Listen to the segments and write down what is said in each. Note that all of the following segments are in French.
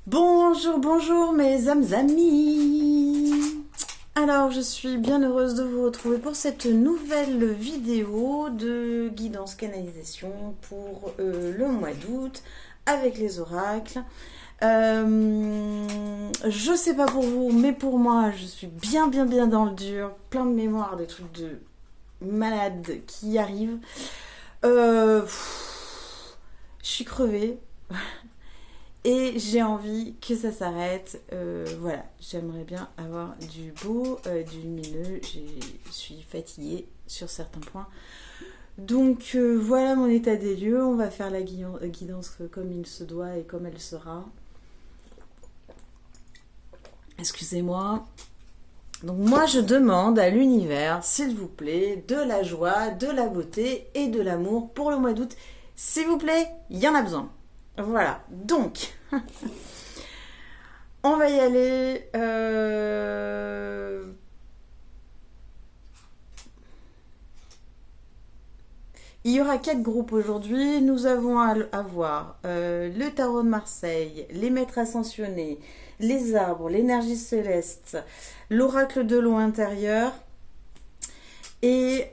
Bonjour, bonjour mes âmes amis. Alors, je suis bien heureuse de vous retrouver pour cette nouvelle vidéo de guidance canalisation pour le mois d'août avec les oracles. Je sais pas pour vous, mais pour moi, je suis bien dans le dur, plein de mémoire, des trucs de malade qui arrivent. Je suis crevée. Et j'ai envie que ça s'arrête. Voilà, j'aimerais bien avoir du beau, du lumineux. Je suis fatiguée sur certains points. Donc voilà mon état des lieux. On va faire la guidance comme il se doit et comme elle sera. Excusez-moi. Donc moi je demande à l'univers, s'il vous plaît, de la joie, de la beauté et de l'amour pour le mois d'août. S'il vous plaît, il y en a besoin. Voilà, donc, on va y aller. Il y aura 4 groupes aujourd'hui. Nous avons à voir le tarot de Marseille, les maîtres ascensionnés, les arbres, l'énergie céleste, l'oracle de l'eau intérieure. Et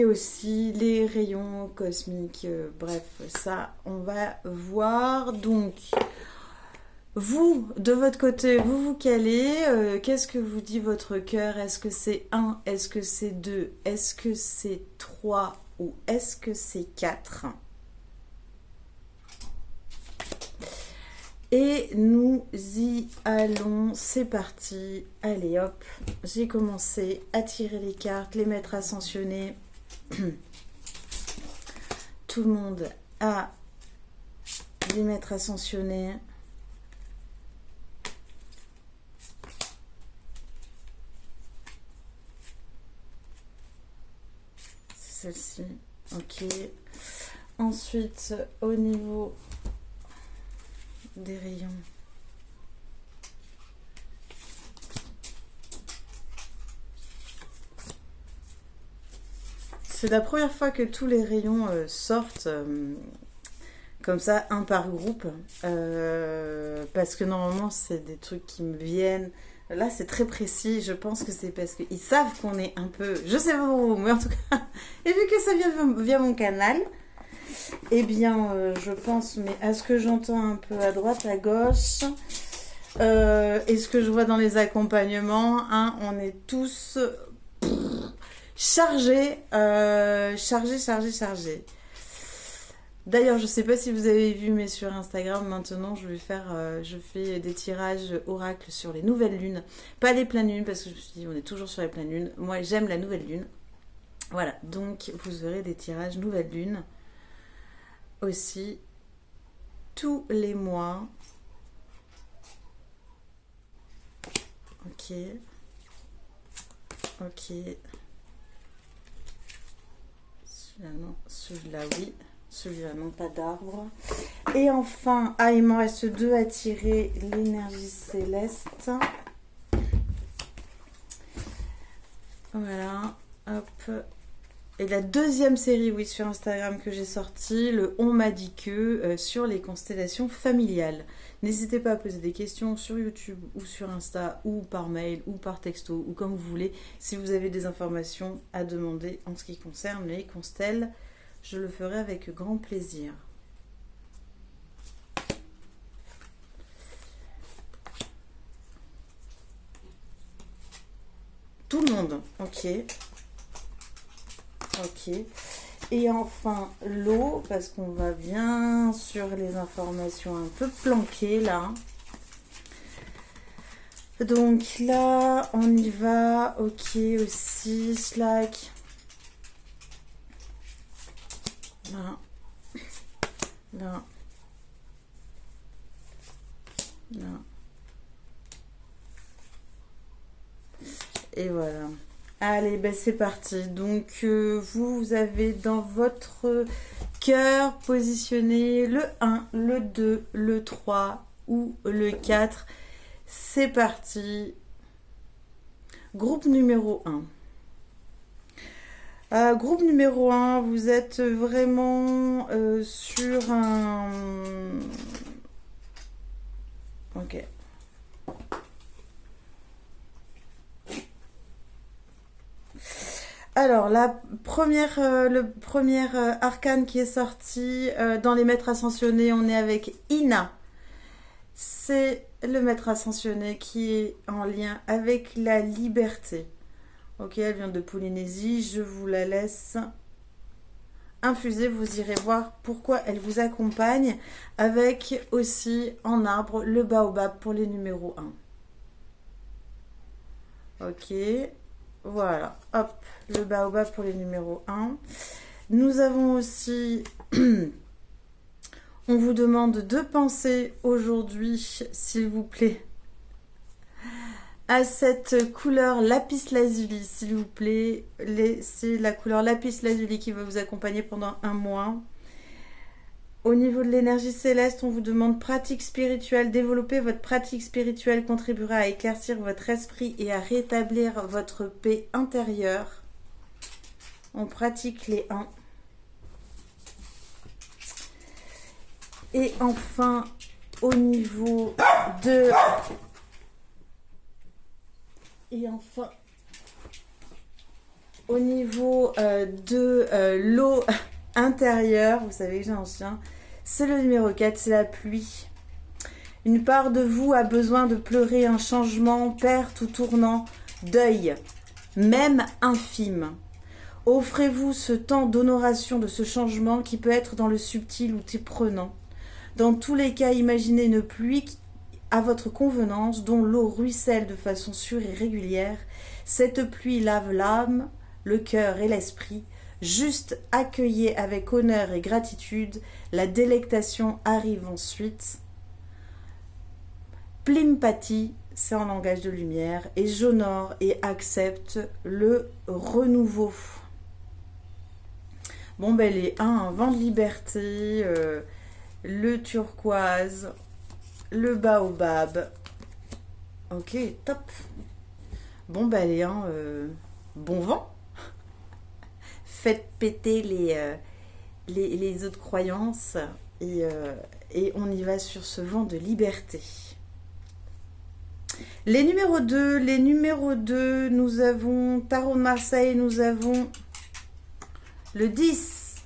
aussi les rayons cosmiques, bref, ça on va voir. Donc, vous, de votre côté, vous calez, qu'est-ce que vous dit votre cœur? Est-ce que c'est 1? Est-ce que c'est 2? Est-ce que c'est 3? Ou est-ce que c'est 4? Et nous y allons, c'est parti. Allez hop, j'ai commencé à tirer les cartes, les maîtres ascensionnés. Tout le monde a les maîtres ascensionnés. C'est celle-ci, ok. Ensuite, au niveau des rayons. C'est la première fois que tous les rayons sortent comme ça, un par groupe. Parce que normalement, c'est des trucs qui me viennent. Là, c'est très précis. Je pense que c'est parce qu'ils savent qu'on est un peu... Je sais pas où, mais en tout cas... Et vu que ça vient via mon canal... Eh bien, je pense, mais à ce que j'entends un peu à droite, à gauche, et ce que je vois dans les accompagnements, hein, on est tous chargés, chargés. D'ailleurs, je sais pas si vous avez vu, mais sur Instagram, maintenant, je fais des tirages oracles sur les nouvelles lunes, pas les pleines lunes, parce que je me suis dit, on est toujours sur les pleines lunes. Moi, j'aime la nouvelle lune. Voilà, donc vous aurez des tirages nouvelle lune aussi tous les mois. Ok. Celui-là non, celui-là oui, celui-là non, pas d'arbre. Et enfin, il m'en reste 2 à tirer, l'énergie céleste. Voilà, hop. Et la deuxième série, oui, sur Instagram que j'ai sortie, le On m'a dit que sur les constellations familiales. N'hésitez pas à poser des questions sur YouTube ou sur Insta ou par mail ou par texto ou comme vous voulez. Si vous avez des informations à demander en ce qui concerne les constelles, je le ferai avec grand plaisir. Tout le monde, ok. Ok. Et enfin, l'eau, parce qu'on va bien sur les informations un peu planquées, là. Donc là, on y va. Ok, aussi, slack. Là. Là. Là. Et voilà. Allez, ben c'est parti. Donc, vous avez dans votre cœur positionné le 1, le 2, le 3 ou le 4. C'est parti. Groupe numéro 1. Groupe numéro 1, vous êtes vraiment sur Ok. Alors, le premier arcane qui est sorti dans les maîtres ascensionnés, on est avec Ina. C'est le maître ascensionné qui est en lien avec la liberté. Ok, elle vient de Polynésie, je vous la laisse infuser, vous irez voir pourquoi elle vous accompagne, avec aussi en arbre le baobab pour les numéros 1. Ok, voilà, hop, le baobab pour les numéros 1. Nous avons aussi, on vous demande de penser aujourd'hui, s'il vous plaît, à cette couleur lapis lazuli, s'il vous plaît. C'est la couleur lapis lazuli qui va vous accompagner pendant un mois. Au niveau de l'énergie céleste, on vous demande pratique spirituelle. Développer votre pratique spirituelle contribuera à éclaircir votre esprit et à rétablir votre paix intérieure. On pratique les 1. Et enfin, au niveau de... Et enfin, au niveau de l'eau intérieure, vous savez que j'ai un chien, c'est le numéro 4, c'est la pluie. Une part de vous a besoin de pleurer un changement, perte ou tournant, deuil, même infime. Offrez-vous ce temps d'honoration de ce changement qui peut être dans le subtil ou prenant. Dans tous les cas, imaginez une pluie à votre convenance, dont l'eau ruisselle de façon sûre et régulière. Cette pluie lave l'âme, le cœur et l'esprit. Juste accueillez avec honneur et gratitude. La délectation arrive ensuite. Plimpati, c'est en langage de lumière, et j'honore et accepte le renouveau. Bon, ben les 1, un vent de liberté, le turquoise, le baobab. Ok, top. Bon, bah les 1, bon vent. Faites péter les autres croyances et on y va sur ce vent de liberté. Les numéros 2, nous avons Tarot de Marseille, nous avons le 10,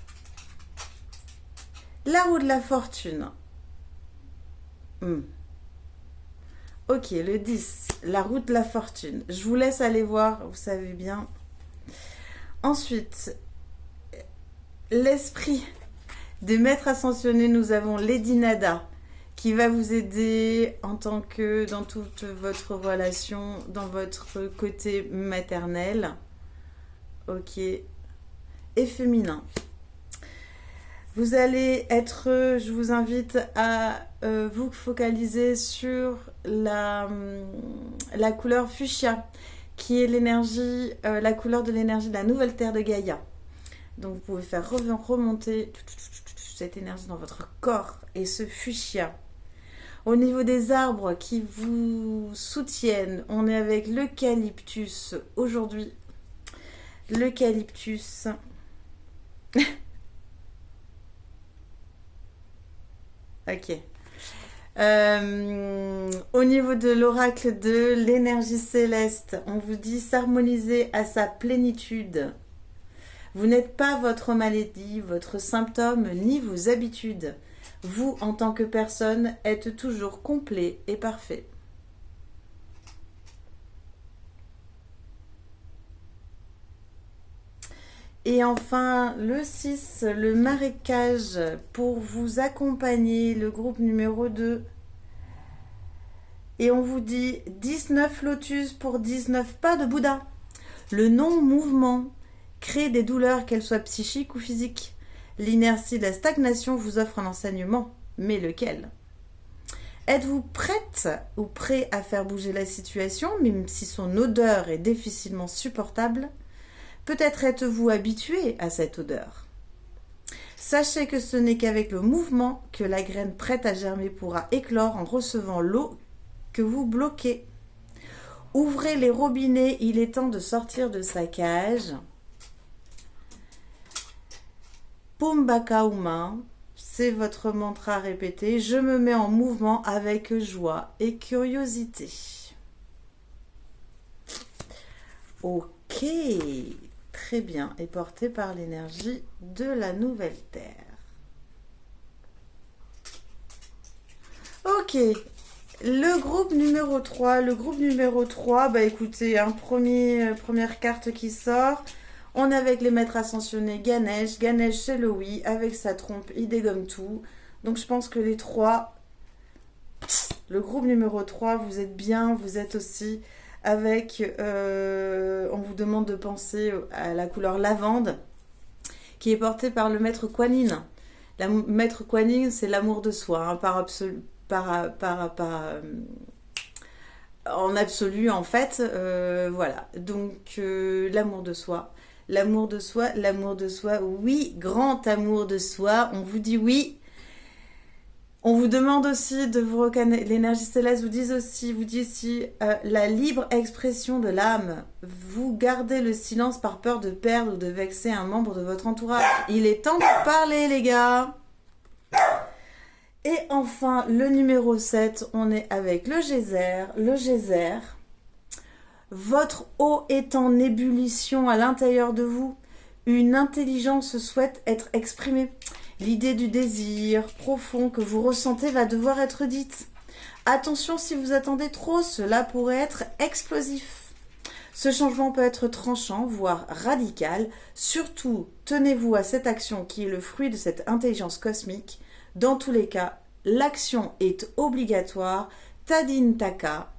la roue de la fortune. Ok, le 10, la roue de la fortune. Je vous laisse aller voir, vous savez bien. Ensuite, l'esprit des maîtres ascensionnés, nous avons Lady Nada, qui va vous aider en tant que dans toute votre relation, dans votre côté maternel. Ok. Et féminin. Vous allez être, je vous invite à vous focaliser sur la couleur fuchsia, qui est l'énergie, la couleur de l'énergie de la nouvelle terre de Gaïa. Donc vous pouvez faire remonter cette énergie dans votre corps et ce fuchsia. Au niveau des arbres qui vous soutiennent, on est avec l'eucalyptus aujourd'hui. L'eucalyptus. Ok. Au niveau de l'oracle de l'énergie céleste, on vous dit s'harmoniser à sa plénitude. Vous n'êtes pas votre maladie, votre symptôme, ni vos habitudes. Vous, en tant que personne, êtes toujours complet et parfait. Et enfin, le 6, le marécage, pour vous accompagner, le groupe numéro 2. Et on vous dit 19 lotus pour 19 pas de Bouddha. Le non-mouvement crée des douleurs, qu'elles soient psychiques ou physiques. L'inertie de la stagnation vous offre un enseignement, mais lequel? Êtes-vous prête ou prêt à faire bouger la situation, même si son odeur est difficilement supportable? Peut-être êtes-vous habitué à cette odeur. Sachez que ce n'est qu'avec le mouvement que la graine prête à germer pourra éclore en recevant l'eau que vous bloquez. Ouvrez les robinets, il est temps de sortir de sa cage. Pumbakauma, c'est votre mantra répété. Je me mets en mouvement avec joie et curiosité. Ok, très bien, et porté par l'énergie de la nouvelle Terre. Ok, le groupe numéro 3. Le groupe numéro 3, bah écoutez, première carte qui sort. On est avec les maîtres ascensionnés Ganesh. Ganesh, c'est le oui. Avec sa trompe, il dégomme tout. Donc je pense que les trois, le groupe numéro 3, vous êtes bien. Vous êtes aussi avec, on vous demande de penser à la couleur lavande, qui est portée par le maître Kuan Yin. Le maître Kuan Yin, c'est l'amour de soi, hein, en absolu en fait, voilà. Donc l'amour de soi. L'amour de soi, l'amour de soi, oui, grand amour de soi, on vous dit oui. On vous demande aussi de vous reconnaître, l'énergie céleste vous dit aussi la libre expression de l'âme. Vous gardez le silence par peur de perdre ou de vexer un membre de votre entourage. Il est temps de parler les gars. Et enfin, le numéro 7, on est avec le geyser. Le geyser. Votre eau est en ébullition à l'intérieur de vous. Une intelligence souhaite être exprimée. L'idée du désir profond que vous ressentez va devoir être dite. Attention, si vous attendez trop, cela pourrait être explosif. Ce changement peut être tranchant, voire radical. Surtout, tenez-vous à cette action qui est le fruit de cette intelligence cosmique. Dans tous les cas, l'action est obligatoire. Tadin Taka.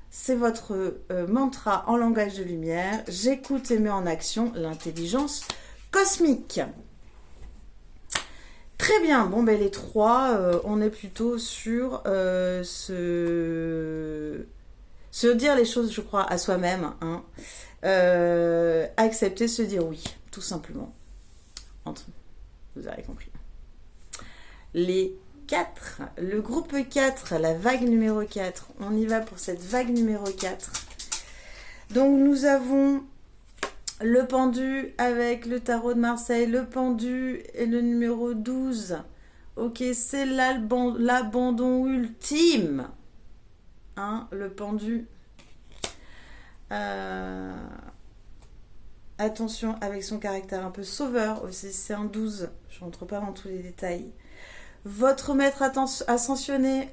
C'est votre mantra en langage de lumière. J'écoute et mets en action l'intelligence cosmique. Très bien. Bon, ben les trois, on est plutôt sur se dire les choses, je crois, à soi-même. Hein. Accepter, se dire oui, tout simplement. Vous avez compris. Les 4, le groupe 4, la vague numéro 4. On y va pour cette vague numéro 4. Donc nous avons le pendu avec le tarot de Marseille, le pendu et le numéro 12. Ok, c'est l'abandon ultime. Hein, le pendu. Attention avec son caractère un peu sauveur aussi, c'est un 12. Je ne rentre pas dans tous les détails. Votre maître ascensionné,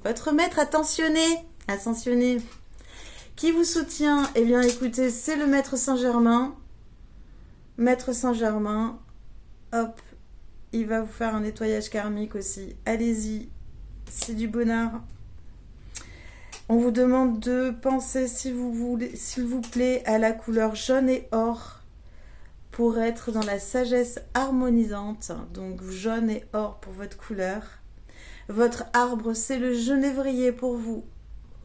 votre maître ascensionné, qui vous soutient, eh bien écoutez, c'est le maître Saint-Germain. Maître Saint-Germain, hop, il va vous faire un nettoyage karmique aussi. Allez-y, c'est du bonheur. On vous demande de penser, si vous voulez, s'il vous plaît, à la couleur jaune et or. Pour être dans la sagesse harmonisante, donc jaune et or pour votre couleur. Votre arbre, c'est le genévrier pour vous.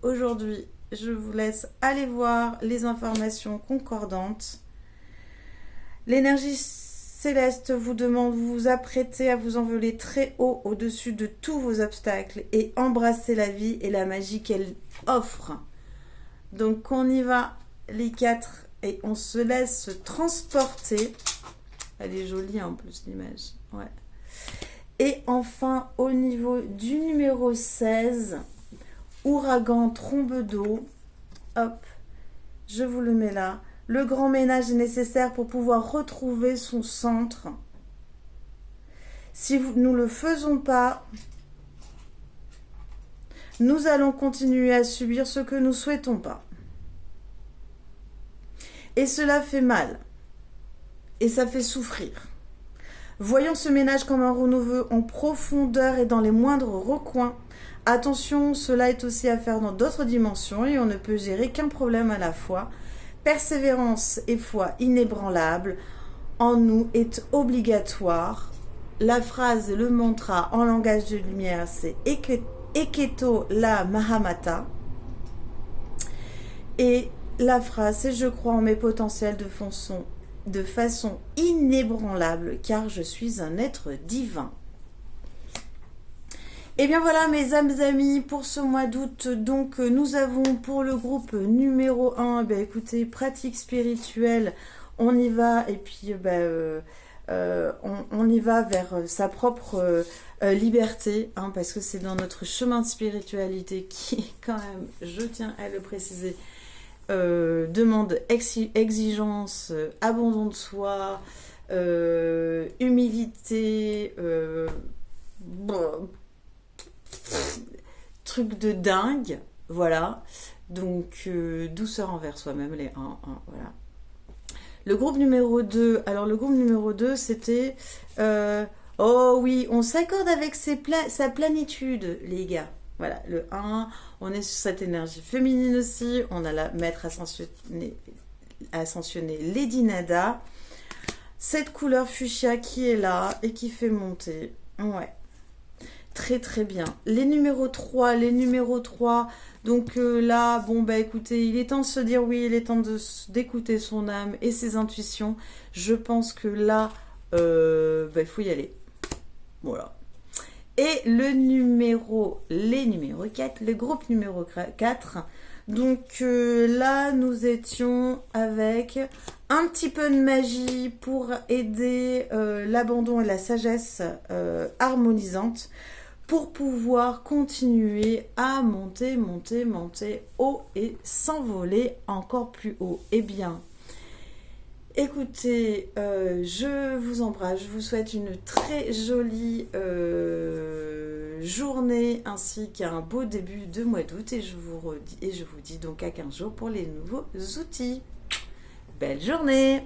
Aujourd'hui, je vous laisse aller voir les informations concordantes. L'énergie céleste vous demande, vous vous apprêtez à vous envoler très haut au-dessus de tous vos obstacles et embrasser la vie et la magie qu'elle offre. Donc on y va, les 4. Et on se laisse transporter. Elle est jolie en plus l'image. Ouais. Et enfin au niveau du numéro 16, ouragan trombe d'eau. Hop, je vous le mets là. Le grand ménage est nécessaire pour pouvoir retrouver son centre. Si nous ne le faisons pas, nous allons continuer à subir ce que nous ne souhaitons pas. Et cela fait mal. Et ça fait souffrir. Voyons ce ménage comme un renouveau en profondeur et dans les moindres recoins. Attention, cela est aussi à faire dans d'autres dimensions et on ne peut gérer qu'un problème à la fois. Persévérance et foi inébranlable en nous est obligatoire. La phrase, le mantra en langage de lumière, c'est Eketo la Mahamata. Et la phrase, c'est je crois en mes potentiels de façon inébranlable, car je suis un être divin. Et bien voilà mes âmes amis, pour ce mois d'août, donc nous avons pour le groupe numéro 1, écoutez, pratique spirituelle, on y va, et puis On y va vers sa propre liberté, hein, parce que c'est dans notre chemin de spiritualité qui, quand même, je tiens à le préciser, demande exigence, abandon de soi, humilité, bon, truc de dingue, voilà. Donc, douceur envers soi-même, les 1, voilà. Le groupe numéro 2, alors le groupe numéro 2, c'était oh oui, on s'accorde avec sa planitude, les gars. Voilà, le 1, on est sur cette énergie féminine aussi. On a la maître ascensionnée Lady Nada. Cette couleur fuchsia qui est là et qui fait monter. Ouais, très très bien. Les numéros 3, donc là, bon bah écoutez, il est temps de se dire oui, il est temps d'écouter son âme et ses intuitions. Je pense que là, il faut y aller. Voilà. Et les numéros 4, le groupe numéro 4. Donc là, nous étions avec un petit peu de magie pour aider l'abandon et la sagesse harmonisante pour pouvoir continuer à monter haut et s'envoler encore plus haut. Eh bien, écoutez, je vous embrasse, je vous souhaite une très jolie journée ainsi qu'un beau début de mois d'août et je vous dis donc à 15 jours pour les nouveaux outils. Belle journée!